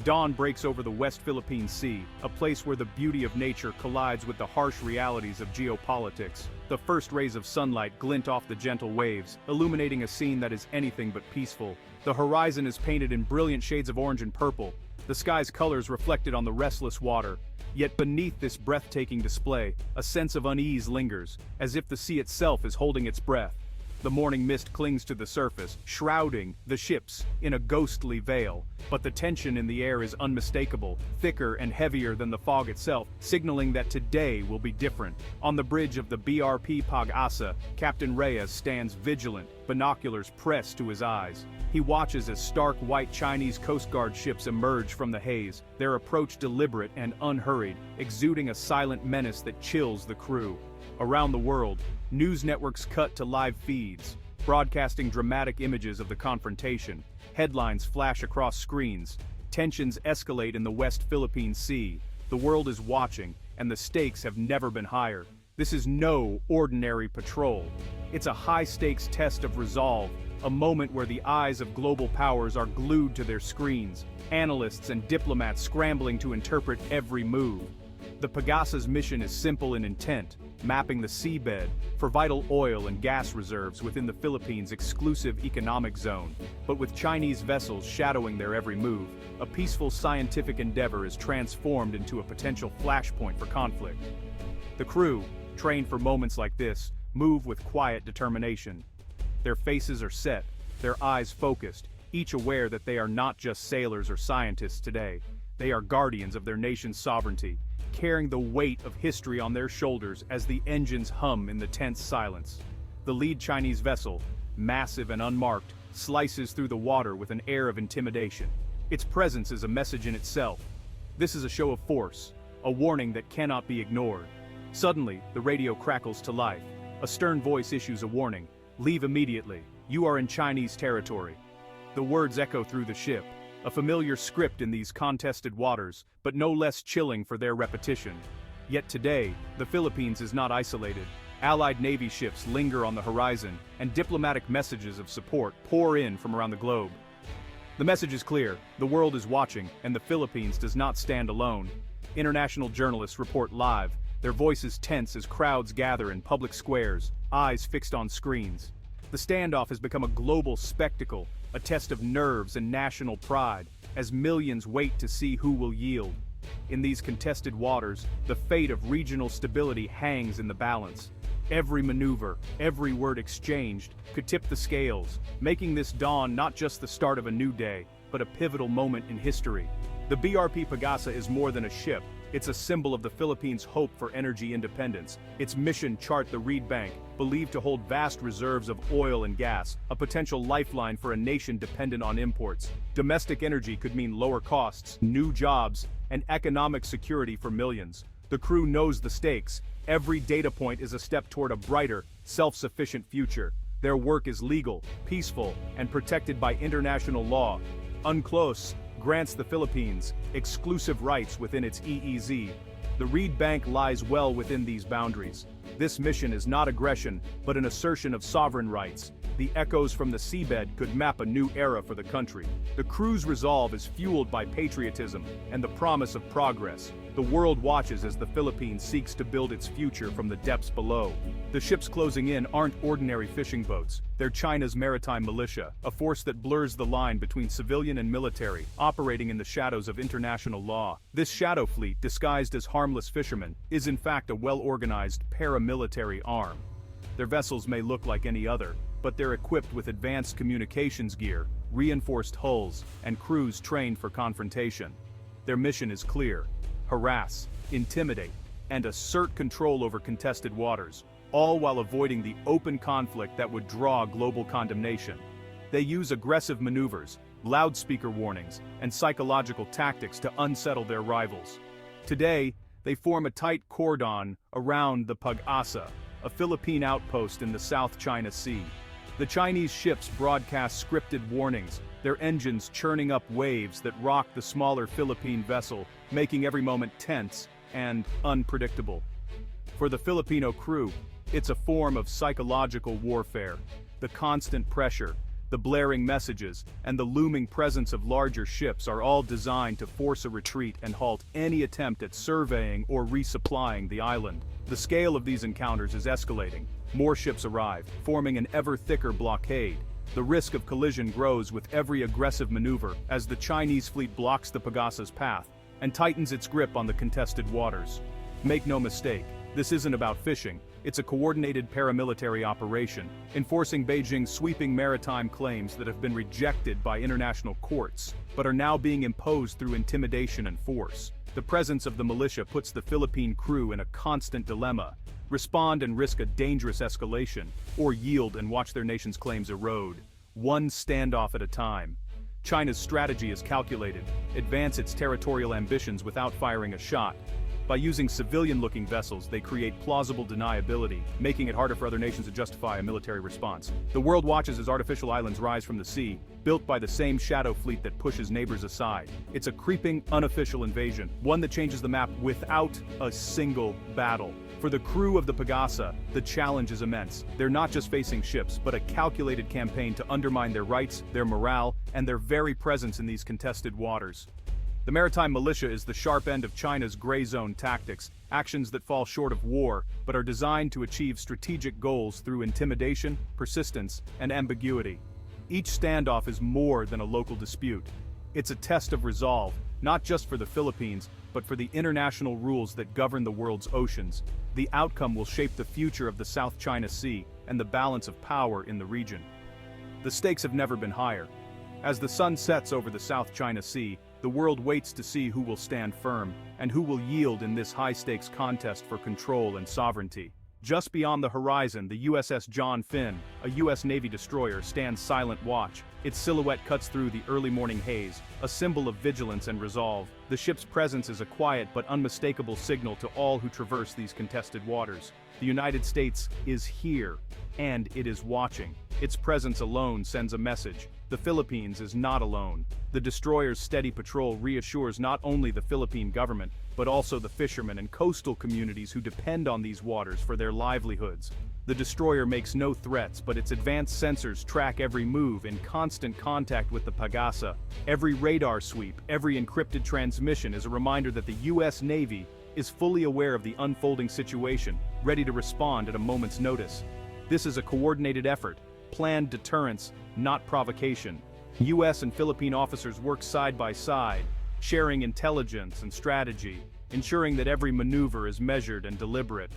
Dawn breaks over the West Philippine Sea, a place where the beauty of nature collides with the harsh realities of geopolitics. The first rays of sunlight glint off the gentle waves, illuminating a scene that is anything but peaceful. The horizon is painted in brilliant shades of orange and purple, the sky's colors reflected on the restless water. Yet beneath this breathtaking display, a sense of unease lingers, as if the sea itself is holding its breath. The morning mist clings to the surface, shrouding the ships in a ghostly veil, but the tension in the air is unmistakable, thicker and heavier than the fog itself, signaling that today will be different. On the bridge of the BRP Pag-asa, Captain Reyes stands vigilant, binoculars pressed to his eyes. He watches as stark white Chinese Coast Guard ships emerge from the haze, their approach deliberate and unhurried, exuding a silent menace that chills the crew. Around the world, news networks cut to live feeds, broadcasting dramatic images of the confrontation. Headlines flash across screens. Tensions escalate in the West Philippine Sea. The world is watching, and the stakes have never been higher. This is no ordinary patrol. It's a high-stakes test of resolve, a moment where the eyes of global powers are glued to their screens, analysts and diplomats scrambling to interpret every move. The Pag-asa's mission is simple in intent, mapping the seabed for vital oil and gas reserves within the Philippines' exclusive economic zone. But with Chinese vessels shadowing their every move, a peaceful scientific endeavor is transformed into a potential flashpoint for conflict. The crew, trained for moments like this, move with quiet determination. Their faces are set, their eyes focused, each aware that they are not just sailors or scientists today. They are guardians of their nation's sovereignty, carrying the weight of history on their shoulders as the engines hum in the tense silence. The lead Chinese vessel, massive and unmarked, slices through the water with an air of intimidation. Its presence is a message in itself. This is a show of force, a warning that cannot be ignored. Suddenly, the radio crackles to life. A stern voice issues a warning. "Leave immediately. You are in Chinese territory." The words echo through the ship, a familiar script in these contested waters, but no less chilling for their repetition. Yet today, the Philippines is not isolated. Allied Navy ships linger on the horizon, and diplomatic messages of support pour in from around the globe. The message is clear: the world is watching, and the Philippines does not stand alone. International journalists report live, their voices tense as crowds gather in public squares, eyes fixed on screens. The standoff has become a global spectacle, a test of nerves and national pride, as millions wait to see who will yield. In these contested waters, the fate of regional stability hangs in the balance. Every maneuver, every word exchanged, could tip the scales, making this dawn not just the start of a new day, but a pivotal moment in history. The BRP Pag-asa is more than a ship. It's a symbol of the Philippines' hope for energy independence. Its mission chart the reed bank, believed to hold vast reserves of oil and gas, a potential lifeline for a nation dependent on imports. Domestic energy could mean lower costs, new jobs, and economic security for millions. The crew knows the stakes. Every data point is a step toward a brighter, self-sufficient future. Their work is legal, peaceful, and protected by international law. UNCLOS grants the Philippines exclusive rights within its EEZ. The reed bank lies well within these boundaries. This mission is not aggression, but an assertion of sovereign rights. The echoes from the seabed could map a new era for the country. The crew's resolve is fueled by patriotism and the promise of progress. The world watches as the Philippines seeks to build its future from the depths below. The ships closing in aren't ordinary fishing boats. They're China's maritime militia, a force that blurs the line between civilian and military, operating in the shadows of international law. This shadow fleet, disguised as harmless fishermen, is in fact a well-organized paramilitary arm. Their vessels may look like any other, but they're equipped with advanced communications gear, reinforced hulls, and crews trained for confrontation. Their mission is clear: harass, intimidate, and assert control over contested waters, all while avoiding the open conflict that would draw global condemnation. They use aggressive maneuvers, loudspeaker warnings, and psychological tactics to unsettle their rivals. Today, they form a tight cordon around the Pag-asa, a Philippine outpost in the South China Sea. The Chinese ships broadcast scripted warnings, their engines churning up waves that rock the smaller Philippine vessel, making every moment tense and unpredictable. For the Filipino crew, it's a form of psychological warfare. The constant pressure, The blaring messages, and the looming presence of larger ships are all designed to force a retreat and halt any attempt at surveying or resupplying the island. The scale of these encounters is escalating. More ships arrive, forming an ever thicker blockade. The risk of collision grows with every aggressive maneuver as the Chinese fleet blocks the Pagasa's path and tightens its grip on the contested waters. Make no mistake, this isn't about fishing. It's a coordinated paramilitary operation, enforcing Beijing's sweeping maritime claims that have been rejected by international courts, but are now being imposed through intimidation and force. The presence of the militia puts the Philippine crew in a constant dilemma: respond and risk a dangerous escalation, or yield and watch their nation's claims erode, one standoff at a time. China's strategy is calculated: advance its territorial ambitions without firing a shot. By using civilian-looking vessels, they create plausible deniability, making it harder for other nations to justify a military response. The world watches as artificial islands rise from the sea, built by the same shadow fleet that pushes neighbors aside. It's a creeping, unofficial invasion, one that changes the map without a single battle. For the crew of the Pagasa, the challenge is immense. They're not just facing ships, but a calculated campaign to undermine their rights, their morale, and their very presence in these contested waters. The maritime militia is the sharp end of China's gray zone tactics, actions that fall short of war, but are designed to achieve strategic goals through intimidation, persistence, and ambiguity. Each standoff is more than a local dispute. It's a test of resolve, not just for the Philippines, but for the international rules that govern the world's oceans. The outcome will shape the future of the South China Sea and the balance of power in the region. The stakes have never been higher. As the sun sets over the South China Sea, the world waits to see who will stand firm and who will yield in this high-stakes contest for control and sovereignty. Just beyond the horizon, the USS John Finn, a U.S. Navy destroyer, stands silent watch. Its silhouette cuts through the early morning haze, a symbol of vigilance and resolve. The ship's presence is a quiet but unmistakable signal to all who traverse these contested waters. The United States is here, and it is watching. Its presence alone sends a message: the Philippines is not alone. The destroyer's steady patrol reassures not only the Philippine government, but also the fishermen and coastal communities who depend on these waters for their livelihoods. The destroyer makes no threats, but its advanced sensors track every move, in constant contact with the Pagasa. Every radar sweep, every encrypted transmission is a reminder that the U.S. Navy is fully aware of the unfolding situation, ready to respond at a moment's notice. This is a coordinated effort, planned deterrence, not provocation. U.S. and Philippine officers work side by side, sharing intelligence and strategy, ensuring that every maneuver is measured and deliberate.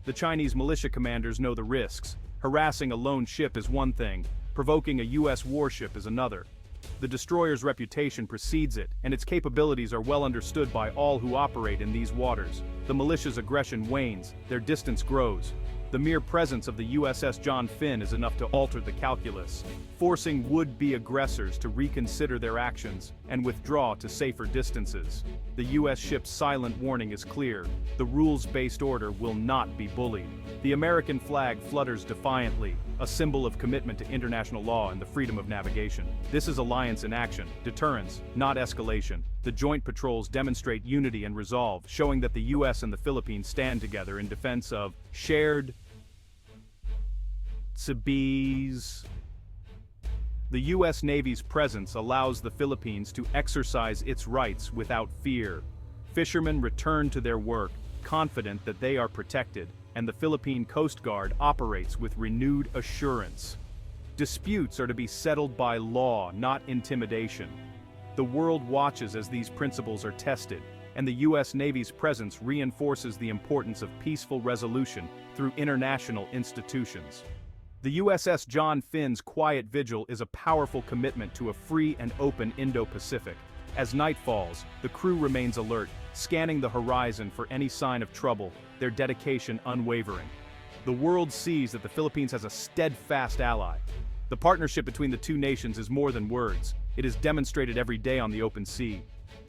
The Chinese militia commanders know the risks. Harassing a lone ship is one thing, provoking a U.S. warship is another. The destroyer's reputation precedes it, and its capabilities are well understood by all who operate in these waters. The militia's aggression wanes, their distance grows. The mere presence of the USS John Finn is enough to alter the calculus, forcing would-be aggressors to reconsider their actions and withdraw to safer distances. The U.S. ship's silent warning is clear: the rules-based order will not be bullied. The American flag flutters defiantly, a symbol of commitment to international law and the freedom of navigation. This is alliance in action, deterrence, not escalation. The joint patrols demonstrate unity and resolve, showing that the U.S. and the Philippines stand together in defense of shared seas. The U.S. Navy's presence allows the Philippines to exercise its rights without fear. Fishermen return to their work, confident that they are protected, and the Philippine Coast Guard operates with renewed assurance. Disputes are to be settled by law, not intimidation. The world watches as these principles are tested, and the U.S. Navy's presence reinforces the importance of peaceful resolution through international institutions. The USS John Finn's quiet vigil is a powerful commitment to a free and open Indo-Pacific. As night falls, the crew remains alert, scanning the horizon for any sign of trouble, their dedication unwavering. The world sees that the Philippines has a steadfast ally. The partnership between the two nations is more than words. It is demonstrated every day on the open sea.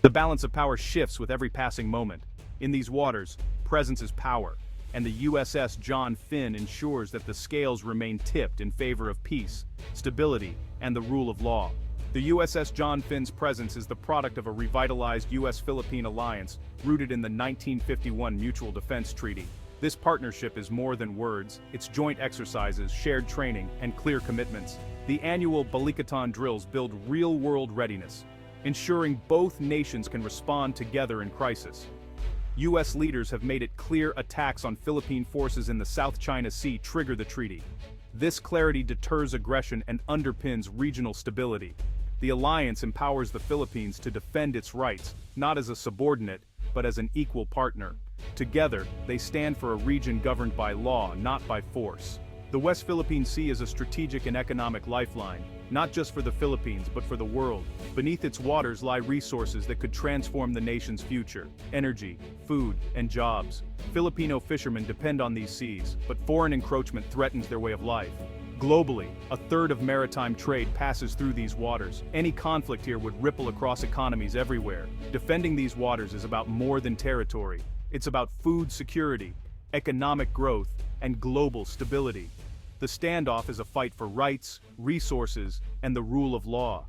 The balance of power shifts with every passing moment. In these waters, presence is power, and the USS John Finn ensures that the scales remain tipped in favor of peace, stability, and the rule of law. The USS John Finn's presence is the product of a revitalized U.S.-Philippine alliance rooted in the 1951 Mutual Defense Treaty. This partnership is more than words, it's joint exercises, shared training, and clear commitments. The annual Balikatan drills build real-world readiness, ensuring both nations can respond together in crisis. U.S. leaders have made it clear attacks on Philippine forces in the South China Sea trigger the treaty. This clarity deters aggression and underpins regional stability. The alliance empowers the Philippines to defend its rights, not as a subordinate, but as an equal partner. Together, they stand for a region governed by law, not by force. The West Philippine Sea is a strategic and economic lifeline, not just for the Philippines but for the world. Beneath its waters lie resources that could transform the nation's future: energy, food, and jobs. Filipino fishermen depend on these seas, but foreign encroachment threatens their way of life. Globally, a third of maritime trade passes through these waters. Any conflict here would ripple across economies everywhere. Defending these waters is about more than territory. It's about food security, economic growth, and global stability. The standoff is a fight for rights, resources, and the rule of law.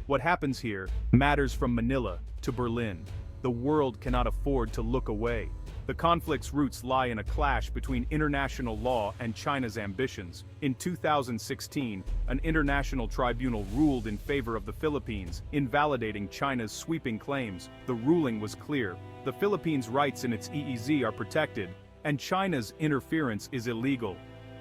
What happens here matters from Manila to Berlin. The world cannot afford to look away. The conflict's roots lie in a clash between international law and China's ambitions. In 2016, an international tribunal ruled in favor of the Philippines, invalidating China's sweeping claims. The ruling was clear: the Philippines' rights in its EEZ are protected, and China's interference is illegal.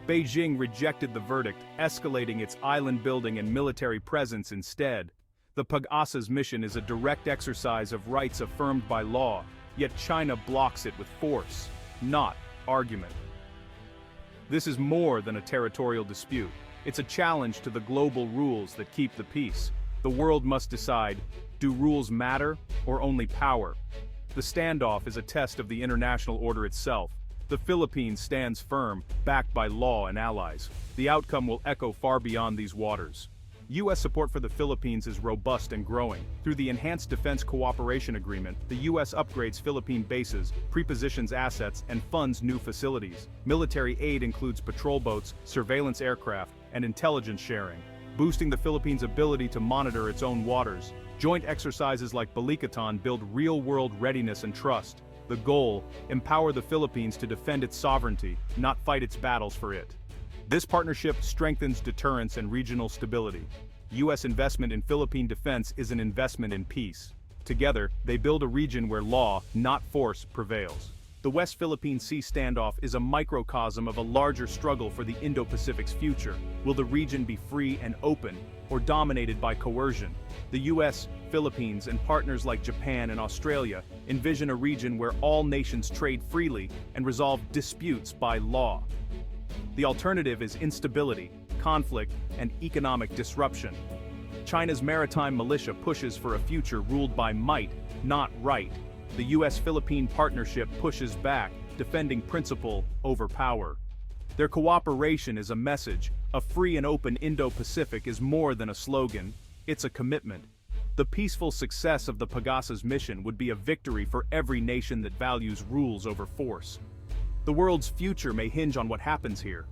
Beijing rejected the verdict, escalating its island-building and military presence instead. The Pag-asa's mission is a direct exercise of rights affirmed by law, yet China blocks it with force, not argument. This is more than a territorial dispute. It's a challenge to the global rules that keep the peace. The world must decide: do rules matter or only power? The standoff is a test of the international order itself. The Philippines stands firm, backed by law and allies. The outcome will echo far beyond these waters. U.S. support for the Philippines is robust and growing. Through the Enhanced Defense Cooperation Agreement, the U.S. upgrades Philippine bases, prepositions assets, and funds new facilities. Military aid includes patrol boats, surveillance aircraft, and intelligence sharing, boosting the Philippines' ability to monitor its own waters. Joint exercises like Balikatan build real-world readiness and trust. The goal: empower the Philippines to defend its sovereignty, not fight its battles for it. This partnership strengthens deterrence and regional stability. U.S. investment in Philippine defense is an investment in peace. Together, they build a region where law, not force, prevails. The West Philippine Sea standoff is a microcosm of a larger struggle for the Indo-Pacific's future. Will the region be free and open, or dominated by coercion? The U.S., Philippines, and partners like Japan and Australia envision a region where all nations trade freely and resolve disputes by law. The alternative is instability, conflict, and economic disruption. China's maritime militia pushes for a future ruled by might, not right. The U.S.-Philippine partnership pushes back, defending principle over power. Their cooperation is a message. A free and open Indo-Pacific is more than a slogan, it's a commitment. The peaceful success of the Pag-asa's mission would be a victory for every nation that values rules over force. The world's future may hinge on what happens here.